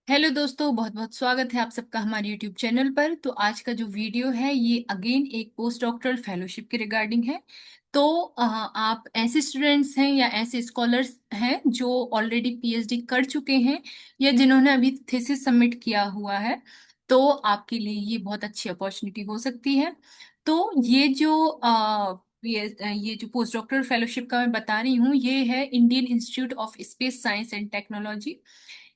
Hello दोस्तों, बहुत बहुत स्वागत है आप सबका हमारे यूट्यूब चैनल पर। तो आज का जो वीडियो है ये अगेन एक पोस्ट डॉक्टरल फेलोशिप के रिगार्डिंग है। तो आप ऐसे स्टूडेंट्स हैं या ऐसे स्कॉलर्स हैं जो ऑलरेडी पीएचडी कर चुके हैं या जिन्होंने अभी थीसिस सबमिट किया हुआ है, तो आपके लिए ये बहुत अच्छी अपॉर्चुनिटी हो सकती है। तो ये जो पोस्ट डॉक्टरल फेलोशिप का मैं बता रही हूँ ये है Indian institute of space science and technology.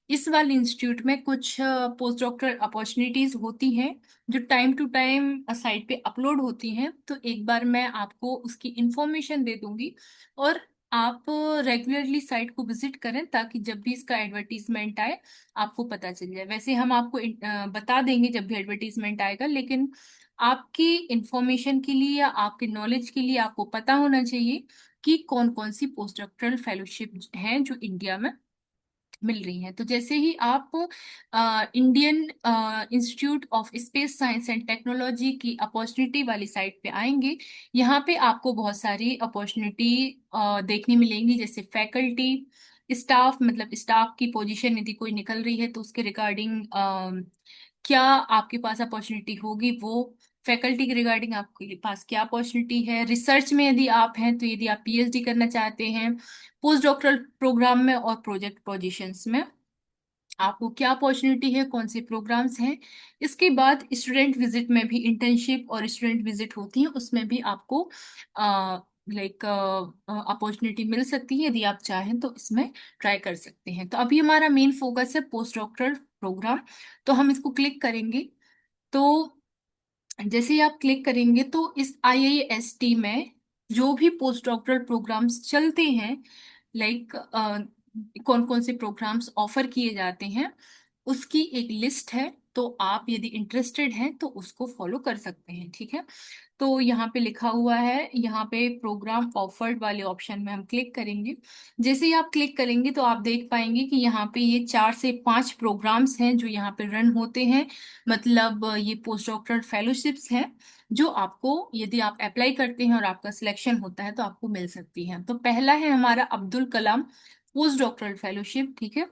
इस वाले इंस्टीट्यूट में कुछ पोस्ट डॉक्टरल अपॉर्चुनिटीज होती हैं जो टाइम टू टाइम साइट पे अपलोड होती हैं। तो एक बार मैं आपको उसकी इंफॉर्मेशन दे दूंगी और आप रेगुलरली साइट को विजिट करें ताकि जब भी इसका एडवर्टीजमेंट आए आपको पता चल जाए। वैसे हम आपको बता देंगे जब भी एडवर्टीजमेंट आएगा, लेकिन आपकी इंफॉर्मेशन के लिए या आपके नॉलेज के लिए आपको पता होना चाहिए कि कौन कौन सी पोस्ट डॉक्टरल फेलोशिप हैं जो इंडिया में मिल रही हैं। तो जैसे ही आप Indian institute of space science and technology की अपॉर्चुनिटी वाली साइट पे आएंगे, यहाँ पे आपको बहुत सारी अपॉर्चुनिटी देखने मिलेंगी, जैसे फैकल्टी, स्टाफ, मतलब स्टाफ की पोजीशन यदि कोई निकल रही है तो उसके रिगार्डिंग क्या आपके पास अपॉर्चुनिटी होगी, वो फैकल्टी के रिगार्डिंग आपके पास क्या अपॉर्चुनिटी है। रिसर्च में यदि आप हैं तो यदि आप पीएचडी करना चाहते हैं, पोस्ट डॉक्टरल प्रोग्राम में और प्रोजेक्ट पोजीशंस में आपको क्या अपॉर्चुनिटी है, कौन से प्रोग्राम्स हैं। इसके बाद स्टूडेंट विजिट में भी इंटर्नशिप और स्टूडेंट विजिट होती है, उसमें भी आपको लाइक अपॉर्चुनिटी मिल सकती है। यदि आप चाहें तो इसमें ट्राई कर सकते हैं। तो अभी हमारा मेन फोकस है पोस्ट डॉक्टरल प्रोग्राम, तो हम इसको क्लिक करेंगे। तो जैसे ही आप क्लिक करेंगे तो इस आईआईएसटी में जो भी पोस्ट डॉक्टरल प्रोग्राम्स चलते हैं, लाइक कौन कौन से प्रोग्राम्स ऑफर किए जाते हैं, उसकी एक लिस्ट है। तो आप यदि इंटरेस्टेड हैं तो उसको फॉलो कर सकते हैं, ठीक है। तो यहाँ पे लिखा हुआ है, यहाँ पे प्रोग्राम ऑफर्ड वाले ऑप्शन में हम क्लिक करेंगे। जैसे ही आप क्लिक करेंगे तो आप देख पाएंगे कि यहाँ पे ये 4 से 5 प्रोग्राम्स हैं जो यहाँ पे रन होते हैं। मतलब ये पोस्ट डॉक्टरल फेलोशिप्स हैं जो आपको यदि आप अप्लाई करते हैं और आपका सिलेक्शन होता है तो आपको मिल सकती है। तो पहला है हमारा Abdul Kalam post doctoral fellowship, ठीक है।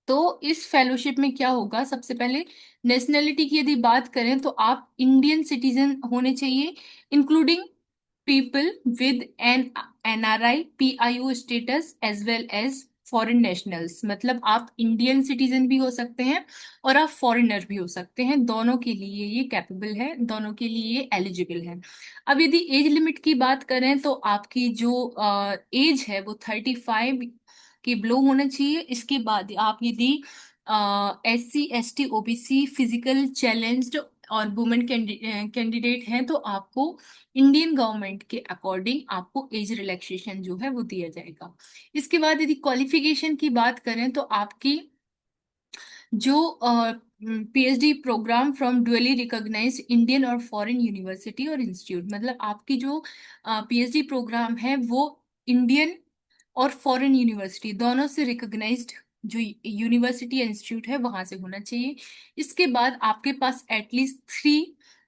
तो इस फेलोशिप में क्या होगा, सबसे पहले नेशनैलिटी की यदि बात करें तो आप इंडियन सिटीजन होने चाहिए, including people with an NRI PIO status as well as foreign nationals. मतलब आप इंडियन सिटीजन भी हो सकते हैं और आप फॉरेनर भी हो सकते हैं, दोनों के लिए ये कैपेबल है, दोनों के लिए ये एलिजिबल है। अब यदि एज लिमिट की बात करें तो आपकी जो एज है वो 35 के बिलो होना चाहिए। इसके बाद आप यदि SC ST OBC physical challenged और वुमेन कैंडिडेट हैं तो आपको इंडियन गवर्नमेंट के अकॉर्डिंग आपको एज रिलैक्सेशन जो है वो दिया जाएगा। इसके बाद यदि क्वालिफिकेशन की बात करें तो आपकी जो PhD programme from dually recognised Indian और फॉरेन यूनिवर्सिटी और इंस्टीट्यूट, मतलब आपकी जो पीएचडी प्रोग्राम है वो इंडियन और फॉरेन यूनिवर्सिटी दोनों से रिकॉग्नाइज्ड जो यूनिवर्सिटी या इंस्टीट्यूट है वहां से होना चाहिए। इसके बाद आपके पास एटलीस्ट 3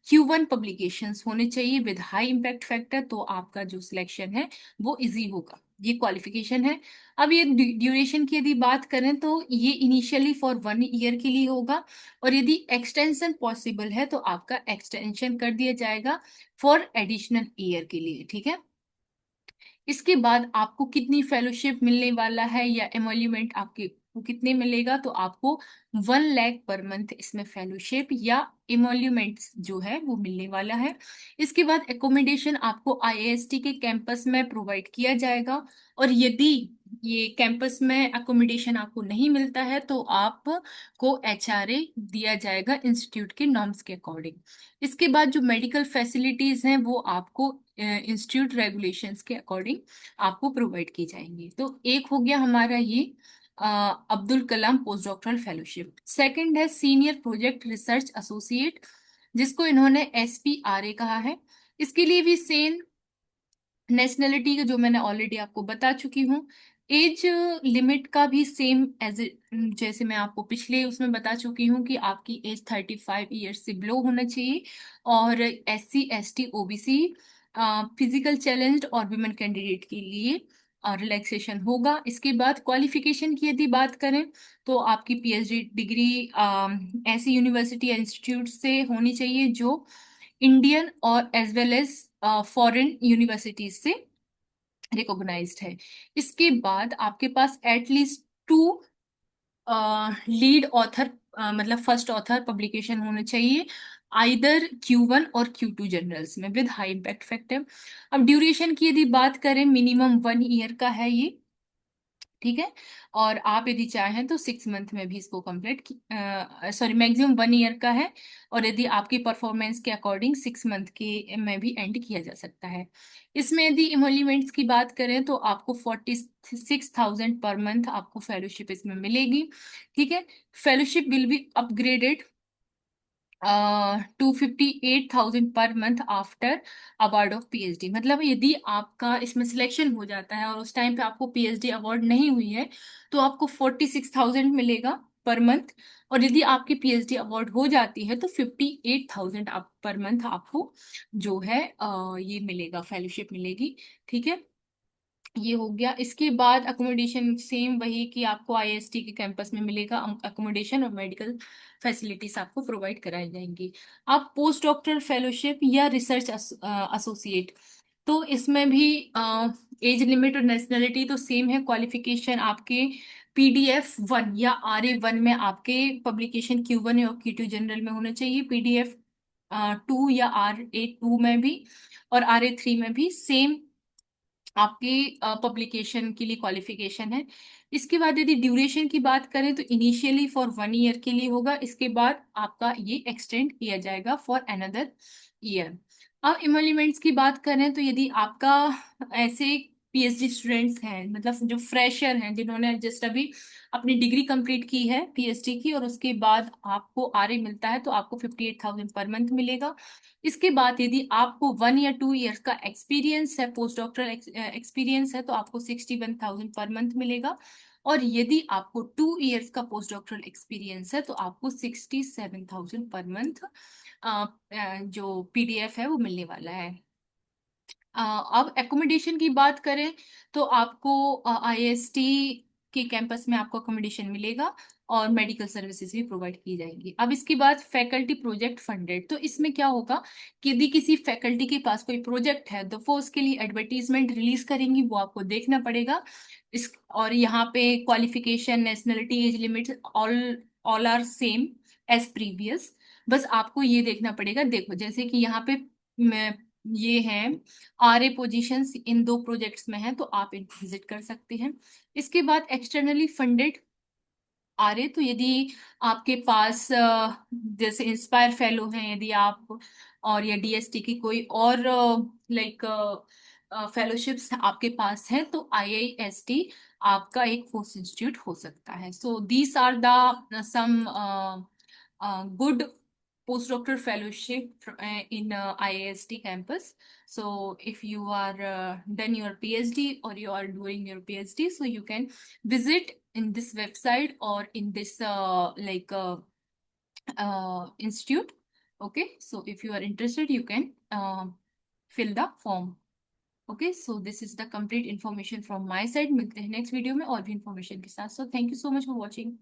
Q1 पब्लिकेशंस होने चाहिए विद हाई इम्पैक्ट फैक्टर, तो आपका जो सिलेक्शन है वो इजी होगा। ये क्वालिफिकेशन है। अब ये ड्यूरेशन की यदि बात करें तो ये इनिशियली फॉर 1 ईयर के लिए होगा, और यदि एक्सटेंशन पॉसिबल है तो आपका एक्सटेंशन कर दिया जाएगा फॉर एडिशनल ईयर के लिए, ठीक है। इसके बाद आपको कितनी फेलोशिप मिलने वाला है या एमोल्यूमेंट आपके को कितने मिलेगा, तो आपको 1 लाख पर मंथ इसमें फेलोशिप या इमोल्यूमेंट्स जो है वो मिलने वाला है। इसके बाद एकोमोडेशन आपको आईआईएसटी के कैंपस में प्रोवाइड किया जाएगा, और यदि ये कैंपस में एकोमोडेशन आपको नहीं मिलता है तो आपको एचआरए दिया जाएगा इंस्टीट्यूट के नॉर्म्स के अकॉर्डिंग। इसके बाद जो मेडिकल फैसिलिटीज हैं वो आपको इंस्टीट्यूट रेगुलेशंस के अकॉर्डिंग आपको प्रोवाइड की जाएंगी। तो एक हो गया हमारा ये Abdul Kalam post doctoral fellowship. Second है सीनियर प्रोजेक्ट रिसर्च एसोसिएट, जिसको इन्होंने SPRA कहा है। इसके लिए भी सेम नेशनैलिटी का जो मैंने ऑलरेडी आपको बता चुकी हूँ। एज लिमिट का भी सेम एज जैसे मैं आपको पिछले उसमें बता चुकी हूँ कि आपकी एज 35 ईयर्स से बिलो होना चाहिए, और SC ST OBC physical challenged और वुमेन कैंडिडेट के लिए रिलैक्सेशन होगा। इसके बाद क्वालिफिकेशन की यदि बात करें तो आपकी पीएचडी डिग्री ऐसी यूनिवर्सिटी या इंस्टीट्यूट से होनी चाहिए जो इंडियन और as well as foreign universities से रिकॉग्नाइज्ड है। इसके बाद आपके पास एटलीस्ट 2 लीड ऑथर मतलब फर्स्ट ऑथर पब्लिकेशन होना चाहिए, आइदर Q1 और Q2 जर्नल्स में विद हाई इम्पैक्ट फैक्टर। अब ड्यूरेशन की यदि बात करें, मिनिमम 1 ईयर का है ये, ठीक है। और आप यदि चाहें तो 6 मंथ में भी इसको कंप्लीट, सॉरी मैक्सिमम 1 ईयर का है, और यदि आपकी परफॉर्मेंस के अकॉर्डिंग 6 मंथ के में भी एंड किया जा सकता है। इसमें यदि इमोल्यूमेंट्स की बात करें तो आपको 46,000 पर मंथ आपको फेलोशिप इसमें मिलेगी, ठीक है। Fellowship will be upgraded 258,000 per month after award of PhD. मतलब यदि आपका इसमें सिलेक्शन हो जाता है और उस टाइम पे आपको पीएचडी अवार्ड नहीं हुई है तो आपको 46,000 मिलेगा पर मंथ, और यदि आपकी पीएचडी अवार्ड हो जाती है तो 58,000 आप पर मंथ आपको जो है ये मिलेगा, फेलोशिप मिलेगी, ठीक है। ये हो गया। इसके बाद अकोमोडेशन सेम वही कि आपको आईएसटी के कैंपस में मिलेगा अकोमोडेशन, और मेडिकल फैसिलिटीज आपको प्रोवाइड कराई जाएंगी। आप पोस्ट डॉक्टरल फेलोशिप या रिसर्च एसोसिएट, तो इसमें भी एज लिमिट और नेशनलिटी तो सेम है। क्वालिफिकेशन आपके PDF 1 या RA1 में आपके पब्लिकेशन Q1 और Q2 जनरल में होना चाहिए, PDF 2 या RA2 में भी, और RA3 में भी सेम आपकी पब्लिकेशन के लिए क्वालिफिकेशन है। इसके बाद यदि ड्यूरेशन की बात करें तो इनिशियली फॉर 1 ईयर के लिए होगा, इसके बाद आपका ये एक्सटेंड किया जाएगा फॉर अनदर ईयर। अब इमोल्यूमेंट्स की बात करें तो यदि आपका ऐसे पीएचडी स्टूडेंट्स हैं, मतलब जो फ्रेशर हैं जिन्होंने जस्ट अभी अपनी डिग्री कंप्लीट की है पीएचडी की, और उसके बाद आपको आरए मिलता है तो आपको 58,000 पर मंथ मिलेगा। इसके बाद यदि आपको 1 या 2 ईयर्स का एक्सपीरियंस है, पोस्ट डॉक्टरल एक्सपीरियंस है, तो आपको 61,000 पर मंथ मिलेगा। और यदि आपको 2 ईयर्स का पोस्ट डॉक्टरल एक्सपीरियंस है तो आपको 67,000 पर मंथ जो पीडीएफ है वो मिलने वाला है। अब एकोमोडेशन की बात करें तो आपको आईएसटी के कैंपस में आपको अकोमोडेशन मिलेगा और मेडिकल सर्विसेज भी प्रोवाइड की जाएंगी। अब इसके बाद फैकल्टी प्रोजेक्ट फंडेड, तो इसमें क्या होगा कि यदि किसी फैकल्टी के पास कोई प्रोजेक्ट है तो वो उसके लिए एडवर्टीजमेंट रिलीज करेंगी, वो आपको देखना पड़ेगा। इस और यहाँ पे qualification, nationality, age limit all all are same as previous. बस आपको ये देखना पड़ेगा। देखो जैसे कि यहाँ पे मैं ये है RA पोजीशंस इन 2 प्रोजेक्ट्स में है तो आप इनको विजिट कर सकते हैं। इसके बाद एक्सटर्नली फंडेड RA, तो यदि आपके पास जैसे इंस्पायर फेलो हैं यदि आप, और या डीएसटी की कोई और लाइक फेलोशिप्स आपके पास है तो IIST आपका एक पोस्ट इंस्टीट्यूट हो सकता है। So these are the some good postdoctoral fellowship in IIST campus. So if you are done your PhD or you are doing your PhD, so you can visit in this website or in this institute. Okay, so if you are interested, you can fill the form. Okay, so this is the complete information from my side. मिलते हैं next video में और भी information के साथ. So thank you so much for watching.